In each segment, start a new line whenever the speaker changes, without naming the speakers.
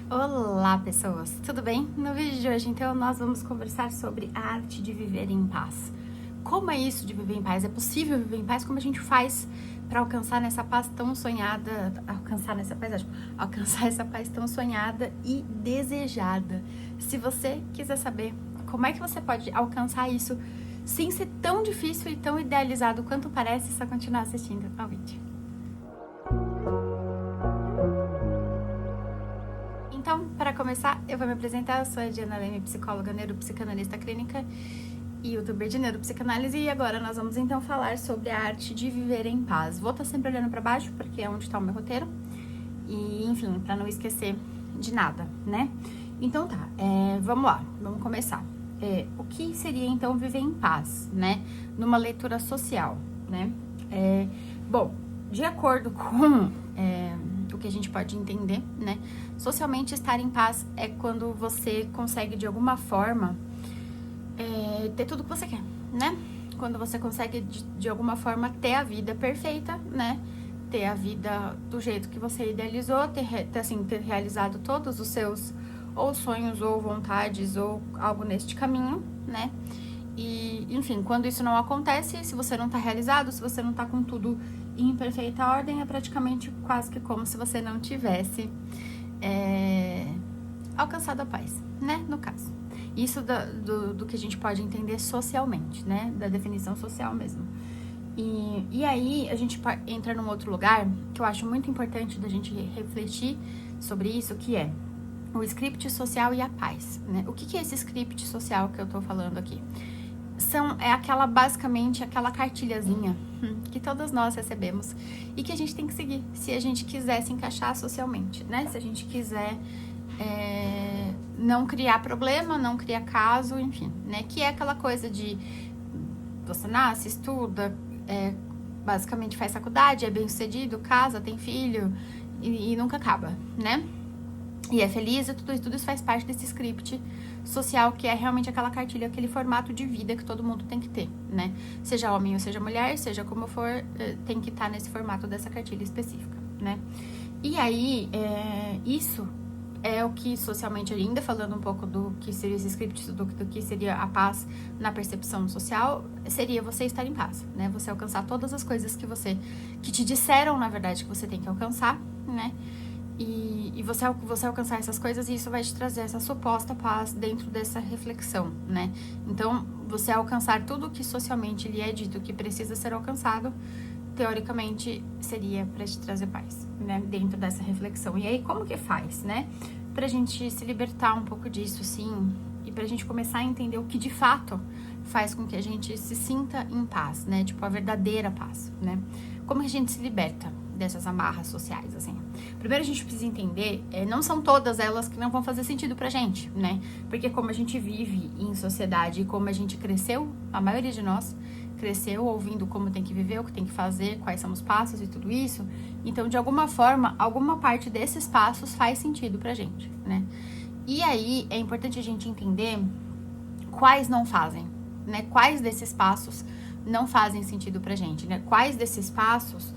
Olá, pessoas! Tudo bem? No vídeo de hoje, então, nós vamos conversar sobre a arte de viver em paz. Como é isso de viver em paz? É possível viver em paz? Como a gente faz para alcançar nessa paz tão sonhada, alcançar essa paz tão sonhada e desejada? Se você quiser saber como é que você pode alcançar isso sem ser tão difícil e tão idealizado quanto parece, é só continuar assistindo ao vídeo. Então, para começar, eu vou me apresentar. Eu sou a Diana Leme, psicóloga, neuropsicanalista clínica e youtuber de neuropsicanálise. E agora nós vamos então falar sobre a arte de viver em paz. Vou estar sempre olhando para baixo, porque é onde está o meu roteiro. E, enfim, para não esquecer de nada, né? Então tá, vamos lá, vamos começar. O que seria então viver em paz, né? Numa leitura social, né? Bom, de acordo com o que a gente pode entender, né? Socialmente, estar em paz é quando você consegue, de alguma forma, ter tudo que você quer, né? Quando você consegue, de alguma forma, ter a vida perfeita, né? Ter a vida do jeito que você idealizou, ter realizado todos os seus ou sonhos, ou vontades, ou algo neste caminho, né? E, enfim, quando isso não acontece, se você não tá realizado, se você não tá com tudo em perfeita ordem, é praticamente quase que como se você não tivesse alcançado a paz, né? No caso. Isso do que a gente pode entender socialmente, né? Da definição social mesmo. E aí a gente entra num outro lugar que eu acho muito importante da gente refletir sobre isso, que é o script social e a paz, né? O que é esse script social que eu tô falando aqui? Basicamente aquela cartilhazinha que todas nós recebemos e que a gente tem que seguir se a gente quiser se encaixar socialmente, né? Se a gente quiser não criar problema, não criar caso, enfim, né? Que é aquela coisa de você nasce, estuda, basicamente faz faculdade, é bem sucedido, casa, tem filho e nunca acaba, né? E é feliz, e tudo isso faz parte desse script social, que é realmente aquela cartilha, aquele formato de vida que todo mundo tem que ter, né? Seja homem ou seja mulher, seja como for, tem que estar nesse formato dessa cartilha específica, né? E aí, isso é o que socialmente, ainda falando um pouco do que seria esse script, do que seria a paz na percepção social, seria você estar em paz, né? Você alcançar todas as coisas que te disseram, na verdade, que você tem que alcançar, né? E você alcançar essas coisas, e isso vai te trazer essa suposta paz dentro dessa reflexão, né? Então, você alcançar tudo que socialmente lhe é dito que precisa ser alcançado, teoricamente, seria para te trazer paz, né? Dentro dessa reflexão. E aí, como que faz, né? Pra gente se libertar um pouco disso, assim, e pra gente começar a entender o que de fato faz com que a gente se sinta em paz, né? Tipo, a verdadeira paz, né? Como que a gente se liberta dessas amarras sociais, assim? Primeiro a gente precisa entender, não são todas elas que não vão fazer sentido pra gente, né? Porque como a gente vive em sociedade e como a gente cresceu, a maioria de nós cresceu ouvindo como tem que viver, o que tem que fazer, quais são os passos e tudo isso, então de alguma forma, alguma parte desses passos faz sentido pra gente, né? E aí é importante a gente entender quais não fazem, né? Quais desses passos não fazem sentido pra gente, né? Quais desses passos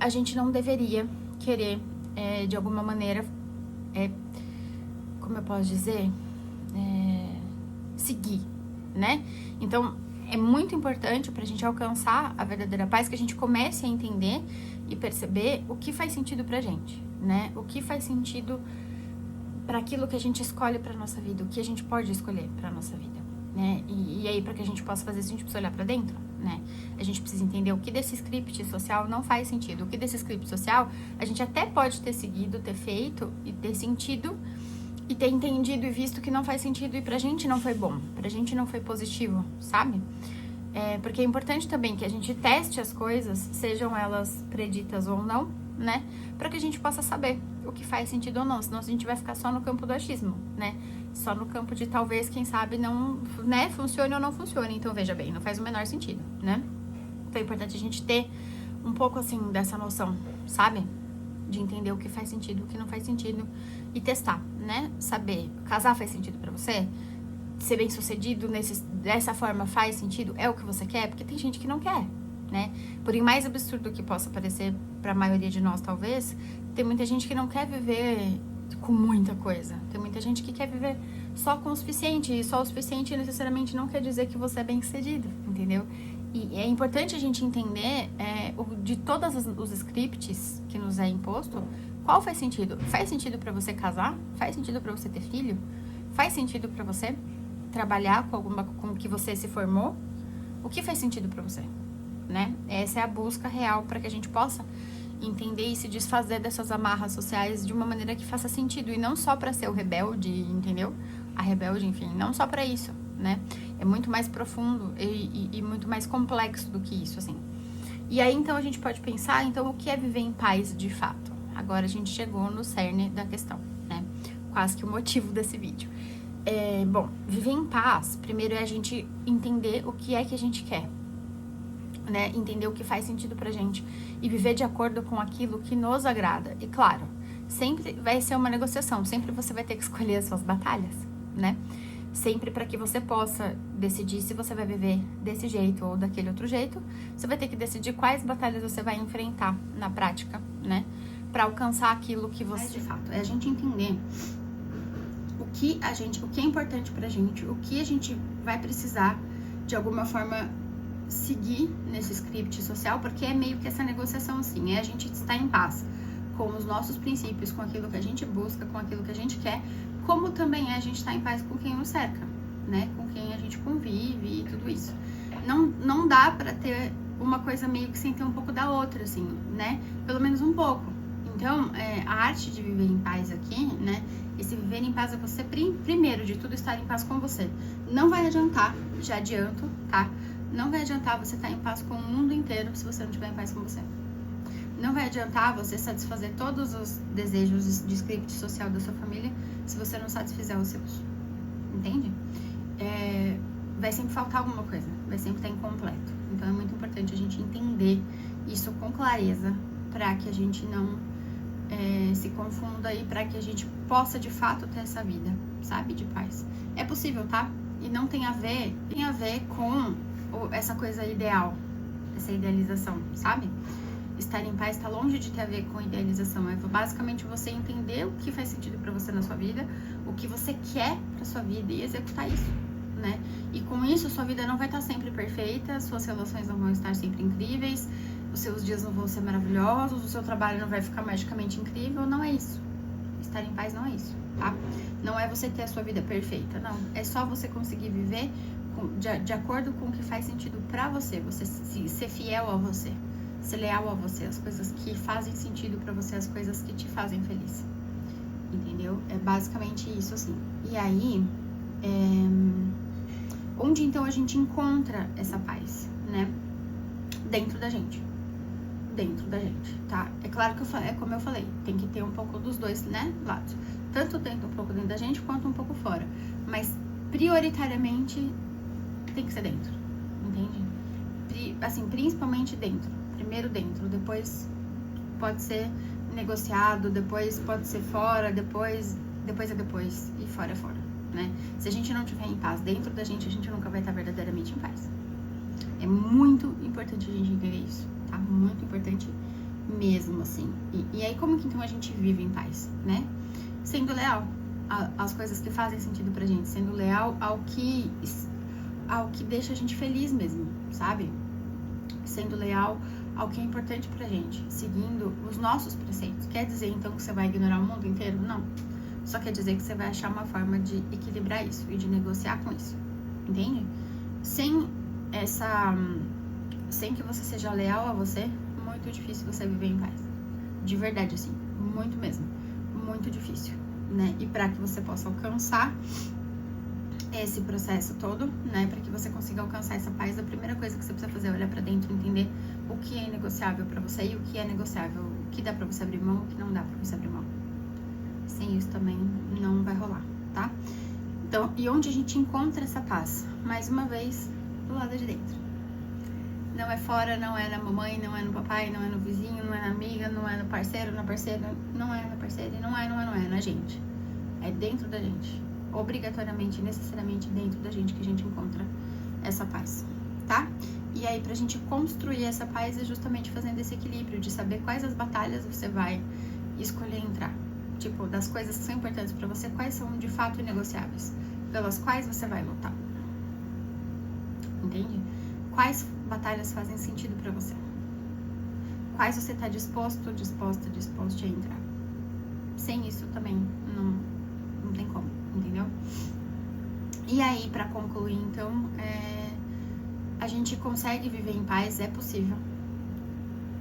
a gente não deveria querer, de alguma maneira, como eu posso dizer, seguir, né? Então, é muito importante pra gente alcançar a verdadeira paz que a gente comece a entender e perceber o que faz sentido pra gente, né? O que faz sentido para aquilo que a gente escolhe pra nossa vida, o que a gente pode escolher pra nossa vida, né? E aí, pra que a gente possa fazer isso, a gente precisa olhar pra dentro, né? A gente precisa entender o que desse script social não faz sentido. O que desse script social a gente até pode ter seguido, ter feito e ter sentido e ter entendido e visto que não faz sentido e pra gente não foi bom, pra gente não foi positivo, sabe? Porque é importante também que a gente teste as coisas, sejam elas preditas ou não, né? Pra que a gente possa saber o que faz sentido ou não, senão a gente vai ficar só no campo do achismo, né? Só no campo de talvez, quem sabe, não, né, funcione ou não funcione. Então, veja bem, não faz o menor sentido, né? Então, é importante a gente ter um pouco, assim, dessa noção, sabe? De entender o que faz sentido, o que não faz sentido e testar, né? Saber, casar faz sentido pra você? Ser bem sucedido dessa forma faz sentido? É o que você quer? Porque tem gente que não quer, né? Por mais absurdo que possa parecer pra maioria de nós, talvez, tem muita gente que não quer viver com muita coisa. Tem muita gente que quer viver só com o suficiente, e só o suficiente necessariamente não quer dizer que você é bem-sucedido, entendeu? E é importante a gente entender de todos os scripts que nos é imposto, qual faz sentido? Faz sentido pra você casar? Faz sentido pra você ter filho? Faz sentido pra você trabalhar com o que você se formou? O que faz sentido pra você? Né? Essa é a busca real para que a gente possa entender e se desfazer dessas amarras sociais de uma maneira que faça sentido, e não só para ser o rebelde, entendeu? A rebelde, enfim, não só para isso, né? É muito mais profundo e muito mais complexo do que isso, assim. E aí, então, a gente pode pensar, então, o que é viver em paz de fato? Agora a gente chegou no cerne da questão, né? Quase que o motivo desse vídeo. Bom, viver em paz, primeiro é a gente entender o que é que a gente quer, né? Entender o que faz sentido pra gente e viver de acordo com aquilo que nos agrada. E claro, sempre vai ser uma negociação, sempre você vai ter que escolher as suas batalhas, né? Sempre para que você possa decidir se você vai viver desse jeito ou daquele outro jeito, você vai ter que decidir quais batalhas você vai enfrentar na prática, né? Para alcançar aquilo que você... Mas, de fato, é a gente entender o que é importante pra gente, o que a gente vai precisar de alguma forma seguir nesse script social, porque é meio que essa negociação assim, a gente está em paz com os nossos princípios, com aquilo que a gente busca, com aquilo que a gente quer, como também a gente está em paz com quem nos cerca, né, com quem a gente convive e tudo isso. Não dá pra ter uma coisa meio que sem ter um pouco da outra, assim, né, pelo menos um pouco. Então, a arte de viver em paz aqui, né, esse viver em paz é você, primeiro de tudo, estar em paz com você. Não vai adiantar, já adianto, tá? Não vai adiantar você estar em paz com o mundo inteiro se você não estiver em paz com você. Não vai adiantar você satisfazer todos os desejos de script social da sua família se você não satisfizer os seus. Entende? Vai sempre faltar alguma coisa, vai sempre estar incompleto. Então é muito importante a gente entender isso com clareza para que a gente não se confunda e para que a gente possa de fato ter essa vida, sabe? De paz. É possível, tá? E não tem a ver com essa coisa ideal, essa idealização, sabe? Estar em paz está longe de ter a ver com idealização. É basicamente você entender o que faz sentido para você na sua vida, o que você quer para sua vida e executar isso, né? E com isso, sua vida não vai estar sempre perfeita, suas relações não vão estar sempre incríveis, os seus dias não vão ser maravilhosos, o seu trabalho não vai ficar magicamente incrível. Não é isso. Estar em paz não é isso, tá? Não é você ter a sua vida perfeita, não. É só você conseguir viver de acordo com o que faz sentido pra você, você ser fiel a você, ser leal a você, as coisas que fazem sentido pra você, as coisas que te fazem feliz, entendeu? É basicamente isso, assim. E aí, onde então a gente encontra essa paz, né? Dentro da gente, tá? É claro que como eu falei, tem que ter um pouco dos dois, né, lados, tanto dentro, um pouco dentro da gente, quanto um pouco fora, mas prioritariamente tem que ser dentro, entende? Assim, principalmente dentro. Primeiro dentro, depois pode ser negociado, depois pode ser fora, depois é depois, e fora é fora, né? Se a gente não estiver em paz dentro da gente, a gente nunca vai estar verdadeiramente em paz. É muito importante a gente entender isso, tá? Muito importante mesmo, assim. E aí, como que então a gente vive em paz, né? Sendo leal às coisas que fazem sentido pra gente, sendo leal ao que deixa a gente feliz mesmo, sabe? Sendo leal ao que é importante pra gente, seguindo os nossos preceitos. Quer dizer, então, que você vai ignorar o mundo inteiro? Não. Só quer dizer que você vai achar uma forma de equilibrar isso e de negociar com isso, entende? Sem que você seja leal a você, muito difícil você viver em paz. De verdade, assim, muito mesmo. Muito difícil, né? E pra que você possa alcançar esse processo todo, né, para que você consiga alcançar essa paz, a primeira coisa que você precisa fazer é olhar para dentro, entender o que é negociável para você e o que é negociável, o que dá para você abrir mão, o que não dá para você abrir mão. Sem isso também não vai rolar, tá? Então, e onde a gente encontra essa paz? Mais uma vez, do lado de dentro. Não é fora, não é na mamãe, não é no papai, não é no vizinho, não é na amiga, não é no parceiro, na parceira, não é na parceira, não é na gente. É dentro da gente. Obrigatoriamente, necessariamente dentro da gente que a gente encontra essa paz, tá? E aí, pra gente construir essa paz é justamente fazendo esse equilíbrio de saber quais as batalhas você vai escolher entrar, tipo, das coisas que são importantes pra você, quais são de fato inegociáveis, pelas quais você vai lutar. Entende? Quais batalhas fazem sentido pra você? Quais você tá disposto a entrar? Sem isso também não tem como, entendeu? E aí, pra concluir, então, a gente consegue viver em paz, é possível,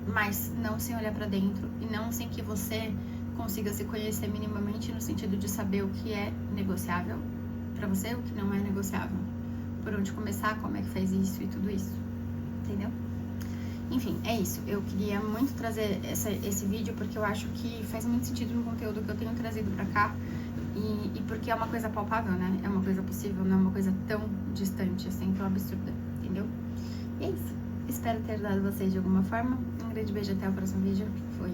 mas não sem olhar pra dentro e não sem que você consiga se conhecer minimamente no sentido de saber o que é negociável pra você, o que não é negociável, por onde começar, como é que faz isso e tudo isso, entendeu? Enfim, é isso. Eu queria muito trazer esse vídeo porque eu acho que faz muito sentido no conteúdo que eu tenho trazido pra cá e porque é uma coisa palpável, né? É uma coisa possível, não é uma coisa tão distante, assim, tão absurda, entendeu? E é isso. Espero ter ajudado vocês de alguma forma. Um grande beijo, até o próximo vídeo. Fui!